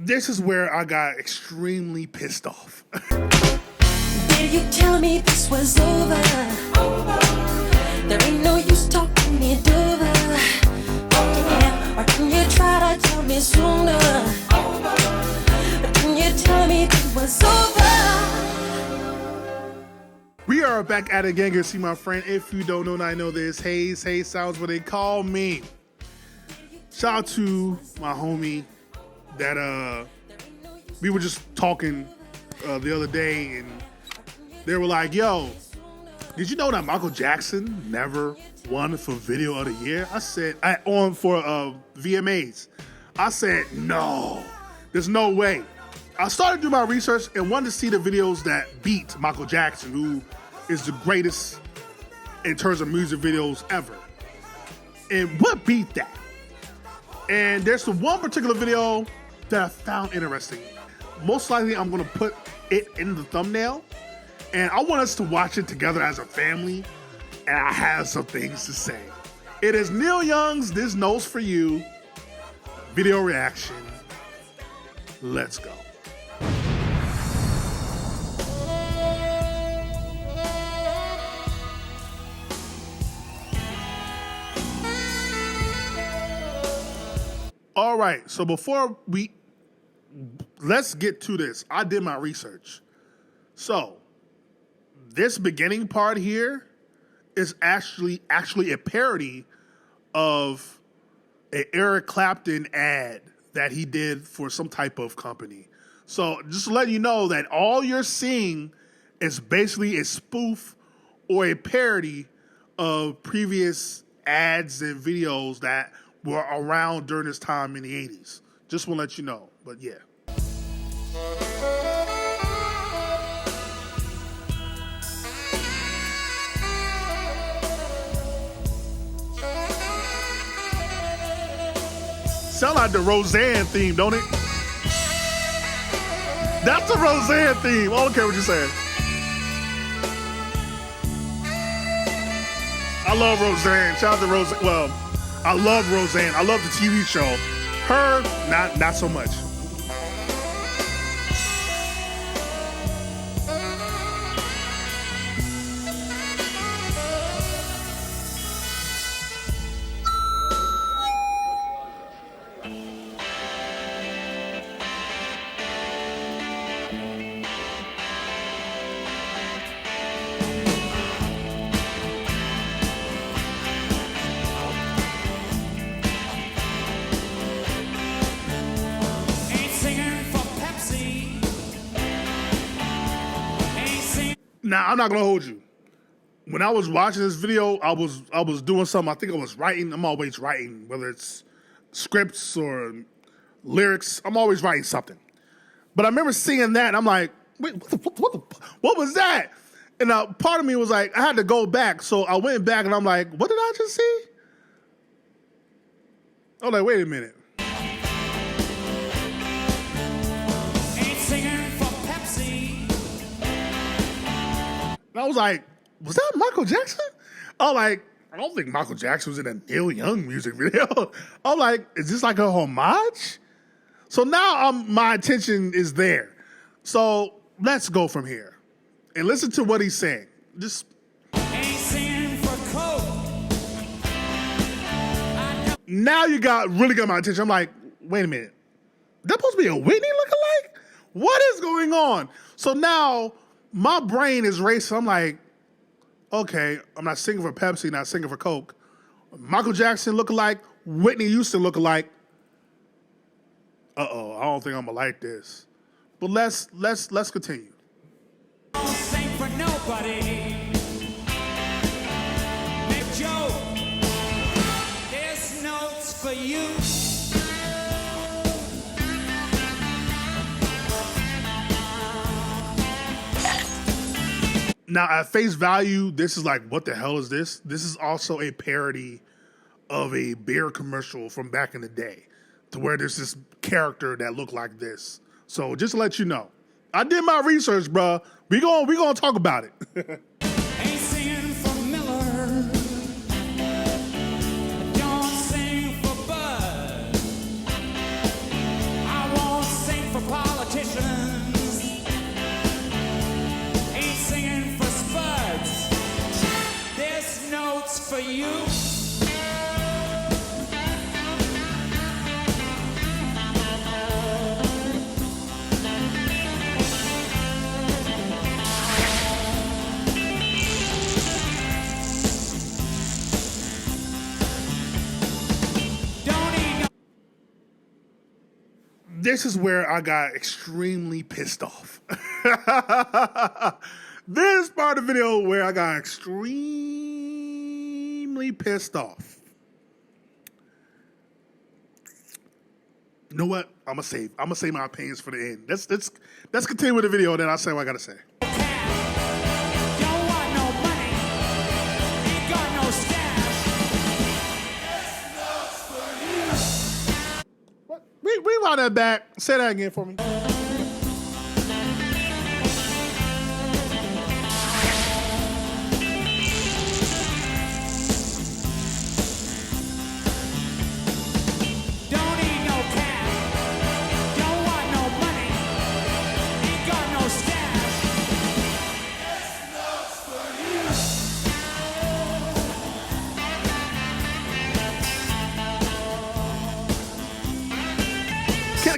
this is where I got extremely pissed off. Did you tell me this was over? There ain't no use talking it over. Yeah, or can you try to tell me sooner? Or can you tell me it was over? We are back at it again, see my friend. If you don't know, I know this. Hayes sounds what they call me. Shout out to my homie that we were just talking the other day, and they were like, yo, did you know that Michael Jackson never won for Video of the Year? I said, for VMAs. I said, no, there's no way. I started doing my research and wanted to see the videos that beat Michael Jackson, who is the greatest in terms of music videos ever. And what beat that? And there's the one particular video that I found interesting. Most likely I'm gonna put it in the thumbnail, and I want us to watch it together as a family, and I have some things to say. It is Neil Young's This Note's For You video reaction. Let's go. All right, so let's get to this. I did my research. So, this beginning part here is actually a parody of an Eric Clapton ad that he did for some type of company. So, just to let you know that all you're seeing is basically a spoof or a parody of previous ads and videos that were around during this time in the 80s. Just want to let you know, but yeah. Sound like the Roseanne theme, don't it? That's the Roseanne theme. I don't care what you're saying. I love Roseanne. Shout out to Roseanne. Well, I love Roseanne. I love the TV show. Her, not so much. Now, I'm not gonna hold you. When I was watching this video, I was doing something. I think I was writing. I'm always writing, whether it's scripts or lyrics. I'm always writing something. But I remember seeing that, and I'm like, wait, what was that? And part of me was like, I had to go back. So I went back, and I'm like, what did I just see? I was like, wait a minute. And I was like, was that Michael Jackson? I was like, I don't think Michael Jackson was in a Neil Young music video. I'm like, is this like a homage? So now my attention is there. So let's go from here and listen to what he's saying. Just now you really got my attention. I'm like, wait a minute. That supposed to be a Whitney lookalike? What is going on? So now my brain is racing. I'm like, okay, I'm not singing for Pepsi, not singing for Coke. Michael Jackson lookalike, Whitney Houston lookalike. Uh-oh, I don't think I'm gonna like this. But let's continue. Don't sing for nobody. Big Joe, this note's for you. Now, at face value, this is like, what the hell is this? This is also a parody of a beer commercial from back in the day, to where there's this character that looked like this. So just to let you know, I did my research, bro. We gonna talk about it. Ain't singing for Miller. Don't sing for Bud. I won't sing this is where I got extremely pissed off. This part of the video where I got extremely pissed off. You know what? I'm gonna save my opinions for the end. Let's continue with the video, and then I'll say what I gotta say. Don't want no money, ain't got no stash. What? Rewind that back. Say that again for me. Don't need no cash, don't want no money, ain't got no stash.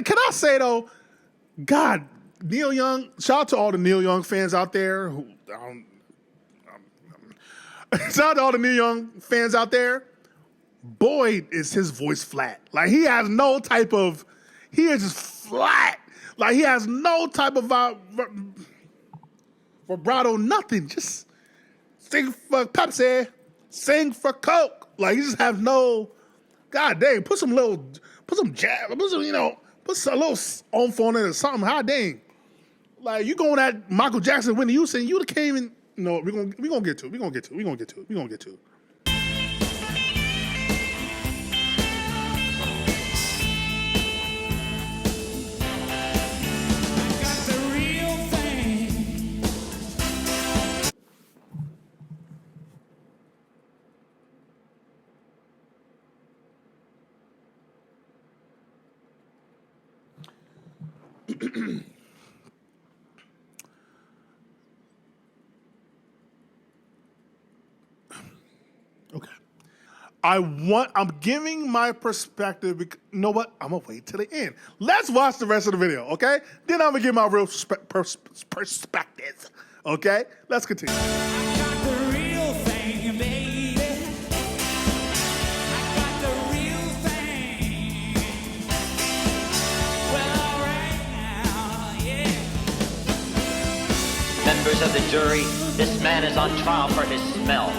Can I say though, God, Neil Young. Shout out to all the Neil Young fans out there. Shout out to all the Neil Young fans out there. Boy, is his voice flat. Like he has no type of. He is just flat. Like he has no type of vibrato. Nothing. Just sing for Pepsi. Sing for Coke. Like he just have no. God dang. Put some jab. Put some a little oomph on it or something. How dang. Like you going at Michael Jackson, Whitney Houston, you came in. No, we're gonna get to it. Got the real thing. Okay. I'm giving my perspective. You know what? I'm gonna wait till the end. Let's watch the rest of the video, okay? Then I'm gonna give my real perspective. Okay? Let's continue. Got the real thing, baby. I got the real thing. Well, right now, yeah. Members of the jury, this man is on trial for his smell.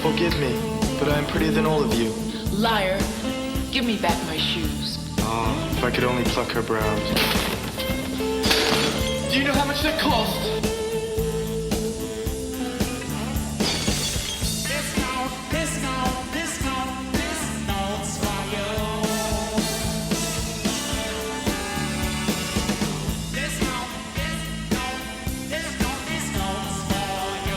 Forgive me, but I am prettier than all of you. Liar, give me back my shoes. Ah, if I could only pluck her brows. Do you know how much they cost? This note's for you. This note's for you. This note's for you.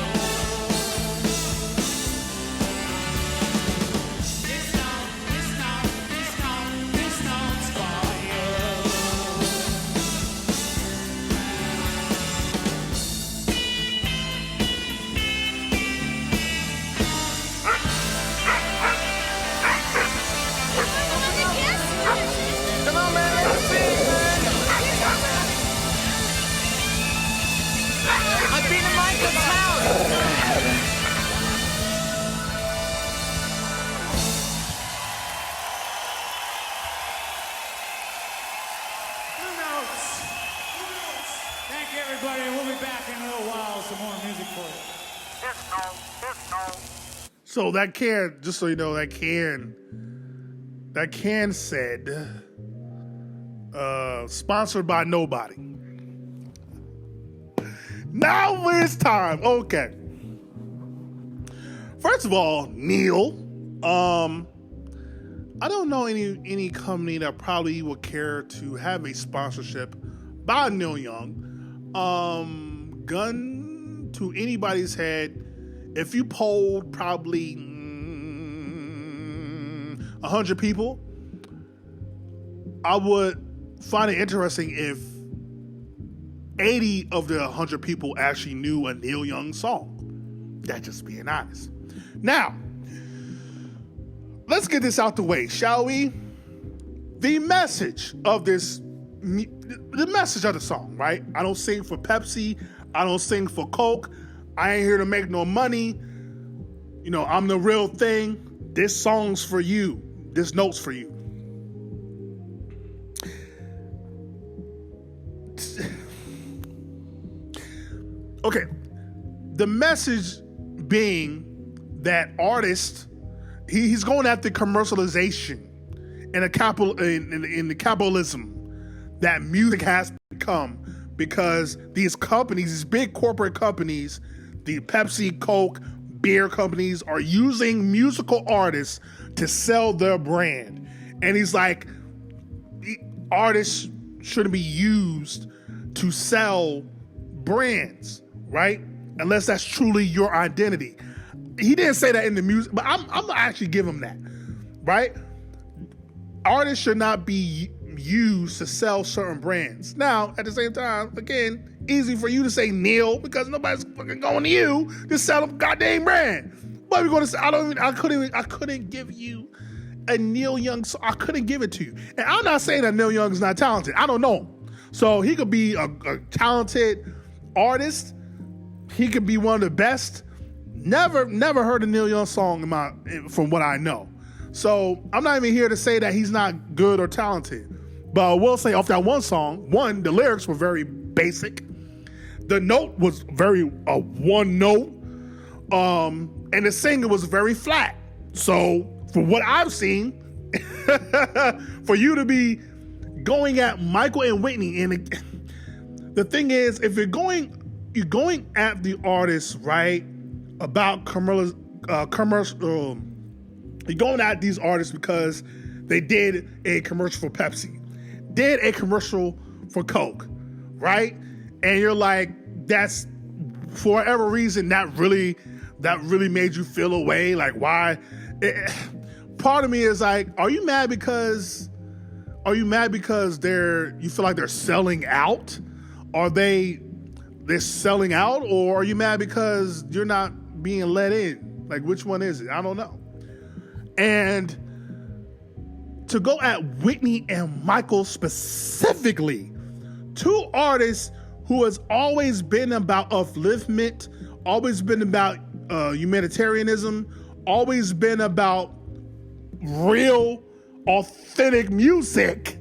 Come on, man, let's sing, man. I've been in Michael's house. Who knows? Thank you, everybody. We'll be back in a little while with some more music for you. So that can, just so you know, that can said, sponsored by nobody. Now it's time. Okay. First of all, Neil, I don't know any company that probably would care to have a sponsorship by Neil Young. Gun to anybody's head, if you polled probably 100 people, I would find it interesting if 80 of the 100 people actually knew a Neil Young song. That's just being honest. Now, let's get this out the way, shall we? The message of the song, right? I don't sing for Pepsi. I don't sing for Coke. I ain't here to make no money. You know, I'm the real thing. This song's for you. This note's for you. Okay, the message being that artists, he's going after commercialization and in the capitalism that music has become, because these companies, these big corporate companies, the Pepsi, Coke, beer companies are using musical artists to sell their brand. And he's like, artists shouldn't be used to sell brands, right? Unless that's truly your identity. He didn't say that in the music, but I'm gonna actually give him that, right? Artists should not be used to sell certain brands. Now, at the same time, again, easy for you to say Neil because nobody's fucking going to you to sell a goddamn brand. But we're gonna say I couldn't give you a Neil Young song. I couldn't give it to you. And I'm not saying that Neil Young is not talented. I don't know him. So he could be a talented artist. He could be one of the best. Never heard a Neil Young song from what I know. So I'm not even here to say that he's not good or talented. But I will say off that one song, the lyrics were very basic. The note was very one note. And the singer was very flat. So from what I've seen, for you to be going at Michael and Whitney, and the thing is, if you're going at the artists, right, about commercial, you're going at these artists because they did a commercial for Pepsi, did a commercial for Coke, right? And you're like, that's for whatever reason that really made you feel a way. Like, why? Part of me is like, are you mad because you feel like they're selling out? Are they're selling out, or are you mad because you're not being let in? Like, which one is it? I don't know. And to go at Whitney and Michael specifically, two artists who has always been about upliftment, always been about humanitarianism, always been about real, authentic music,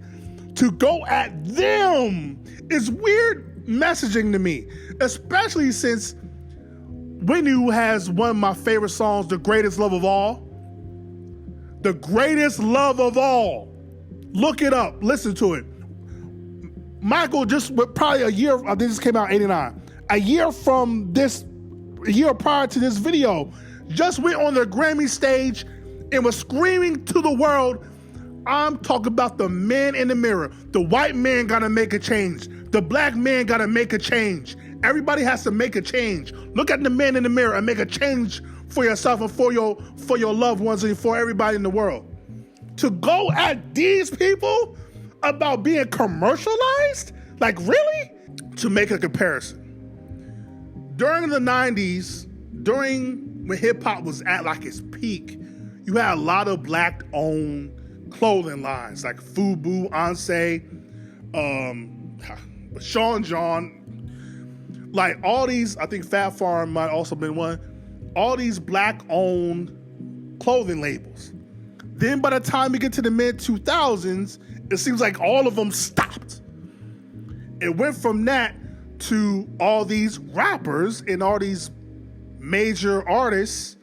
to go at them is weird messaging to me, especially since Whitney, who has one of my favorite songs, The Greatest Love of All. The Greatest Love of All. Look it up. Listen to it. Michael just probably a year, I think this came out in 89. A year prior to this video, just went on the Grammy stage and was screaming to the world, I'm talking about the man in the mirror. The white man gotta make a change. The black man gotta make a change. Everybody has to make a change. Look at the man in the mirror and make a change for yourself and for your loved ones and for everybody in the world. To go at these people about being commercialized? Like, really? To make a comparison. During the 90s, when hip-hop was at like its peak, you had a lot of black-owned clothing lines like Fubu, Ansei, Sean John, like all these, I think Fat Farm might also been one, all these black-owned clothing labels. Then by the time we get to the mid-2000s, it seems like all of them stopped. It went from that to all these rappers and all these major artists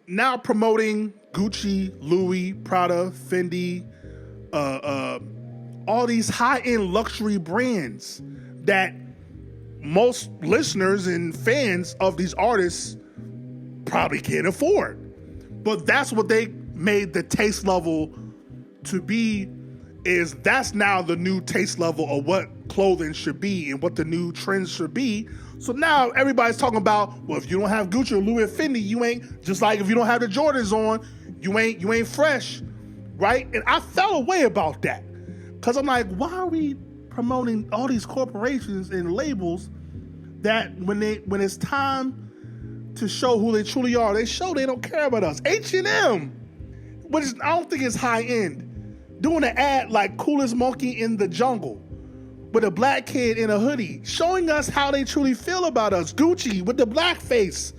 now promoting Gucci, Louis, Prada, Fendi, all these high-end luxury brands that most listeners and fans of these artists probably can't afford. But that's what they made the taste level to be, is that's now the new taste level of what clothing should be and what the new trends should be. So now everybody's talking about, well, if you don't have Gucci or Louis or Fendi, you ain't, just like if you don't have the Jordans on, you ain't fresh, right? And I felt a way about that, because I'm like, why are we promoting all these corporations and labels that when it's time to show who they truly are, they show they don't care about us? H&M, which is, I don't think it's high end, doing an ad like Coolest Monkey in the Jungle with a black kid in a hoodie, showing us how they truly feel about us. Gucci with the blackface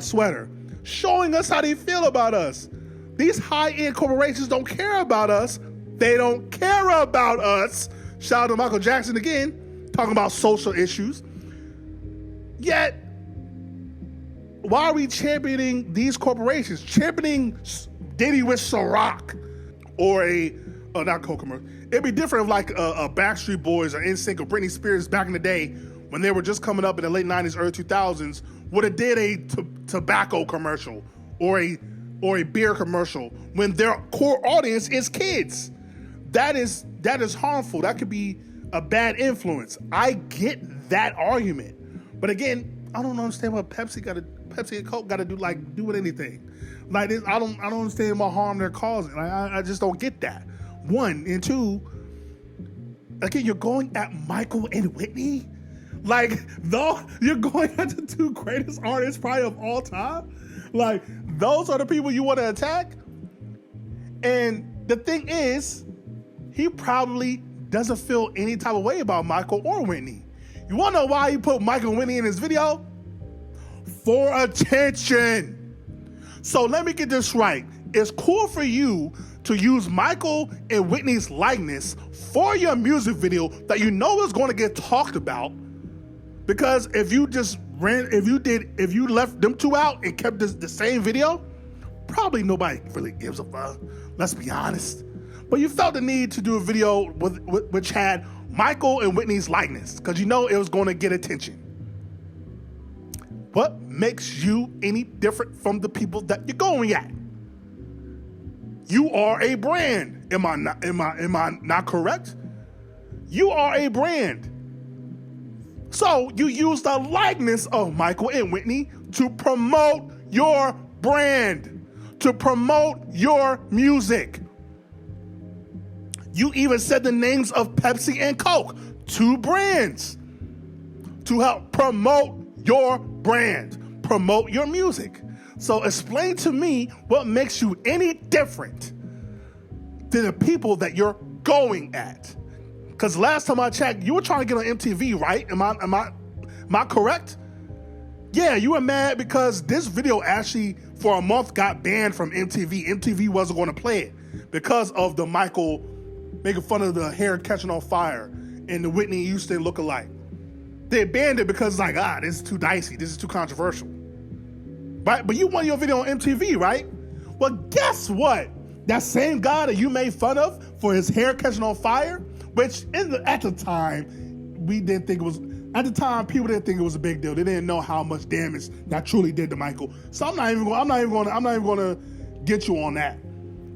sweater, showing us how they feel about us. These high-end corporations don't care about us. They don't care about us. Shout out to Michael Jackson again, talking about social issues. Yet, why are we championing these corporations? Championing Diddy with Ciroc or not Coke commercial. It'd be different if like a Backstreet Boys or NSYNC or Britney Spears back in the day when they were just coming up in the late 90s, early 2000s, would have did a tobacco commercial or a beer commercial when their core audience is kids. That is harmful. That could be a bad influence. I get that argument. But again, I don't understand what Pepsi and Coke got to do with anything. Like this, I don't understand what harm they're causing. Like, I just don't get that. One and two. Again, you're going at Michael and Whitney. Like, though you're going at the two greatest artists probably of all time. Like, those are the people you want to attack. And the thing is, he probably doesn't feel any type of way about Michael or Whitney. You want to know why he put Michael and Whitney in his video? For attention. So let me get this right. It's cool for you to use Michael and Whitney's likeness for your music video that you know is going to get talked about. Because if you left them two out and kept the same video, probably nobody really gives a fuck. Let's be honest. But you felt the need to do a video which had Michael and Whitney's likeness because you know it was going to get attention. What makes you any different from the people that you're going at? You are a brand. Am I not correct? You are a brand. So you use the likeness of Michael and Whitney to promote your brand, to promote your music. You even said the names of Pepsi and Coke, two brands, to help promote your brand, promote your music. So explain to me what makes you any different than the people that you're going at. Because last time I checked, you were trying to get on MTV, right? Am I correct? Yeah, you were mad because this video actually for a month got banned from MTV. MTV wasn't going to play it because of the Michael making fun of the hair catching on fire and the Whitney Houston lookalike. They banned it because it's like, this is too dicey. This is too controversial. Right? But you want your video on MTV, right? Well, guess what? That same guy that you made fun of for his hair catching on fire, which at the time, we didn't think it was, at the time, people didn't think it was a big deal. They didn't know how much damage that truly did to Michael. So I'm not even going to get you on that.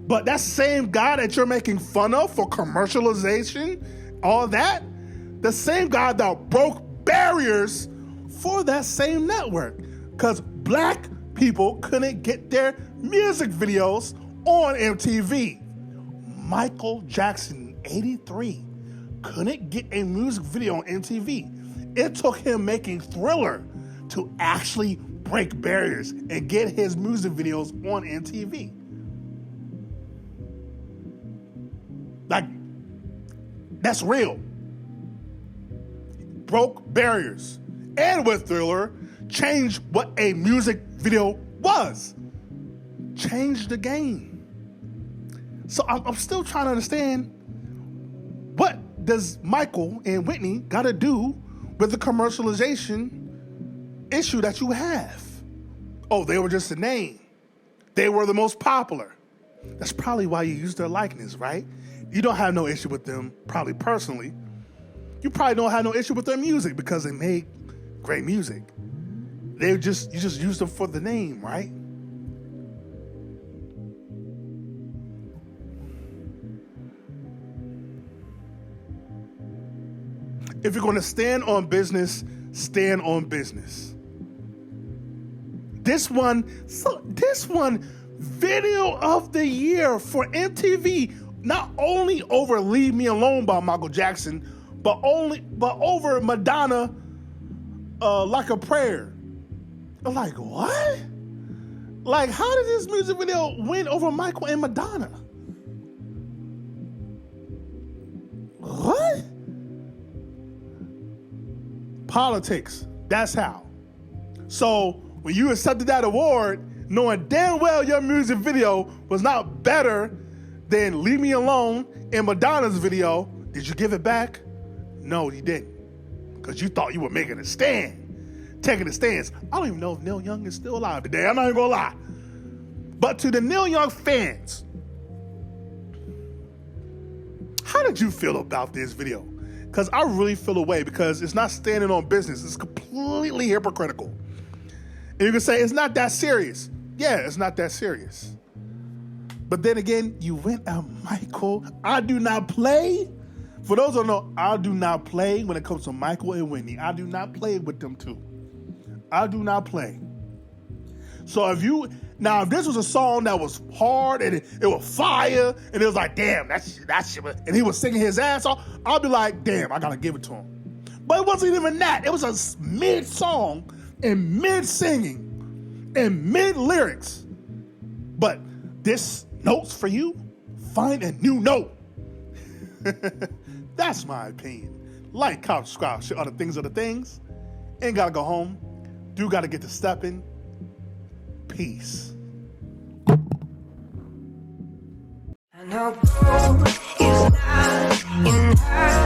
But that same guy that you're making fun of for commercialization, all that, the same guy that broke barriers for that same network. Because black people couldn't get their music videos on MTV. Michael Jackson, 83, couldn't get a music video on MTV. It took him making Thriller to actually break barriers and get his music videos on MTV. Like, that's real. Broke barriers. And with Thriller, changed what a music video was. Changed the game. So I'm still trying to understand, what does Michael and Whitney got to do with the commercialization issue that you have? Oh, they were just a name. They were the most popular. That's probably why you use their likeness, right? You don't have no issue with them, probably personally. You probably don't have no issue with their music because they made great music. You just use them for the name, right? If you're going to stand on business, stand on business. This one, video of the year for MTV, not only over "Leave Me Alone" by Michael Jackson, but over Madonna, "Like a Prayer." I'm like, what? Like, how did this music video win over Michael and Madonna? What? Politics. That's how. So when you accepted that award, knowing damn well your music video was not better than "Leave Me Alone" and Madonna's video, did you give it back? No, you didn't. Because you thought you were making a stand. taking a stance. I don't even know if Neil Young is still alive today. I'm not even gonna lie. But to the Neil Young fans, how did you feel about this video? Because I really feel away because it's not standing on business. It's completely hypocritical. And you can say it's not that serious. Yeah, it's not that serious. But then again, you went at Michael. I do not play. For those who don't know, I do not play when it comes to Michael and Whitney. I do not play with them two. I do not play. So if this was a song that was hard and it was fire and it was like, damn, that shit, and he was singing his ass off, I'll be like, damn, I gotta give it to him. But it wasn't even that. It was a mid-song and mid-singing and mid-lyrics. But this note's for you. Find a new note. That's my opinion. Like, comment, subscribe, share other things are the things. Ain't gotta go home. Do gotta get to stepping. Peace. I know gold is not enough.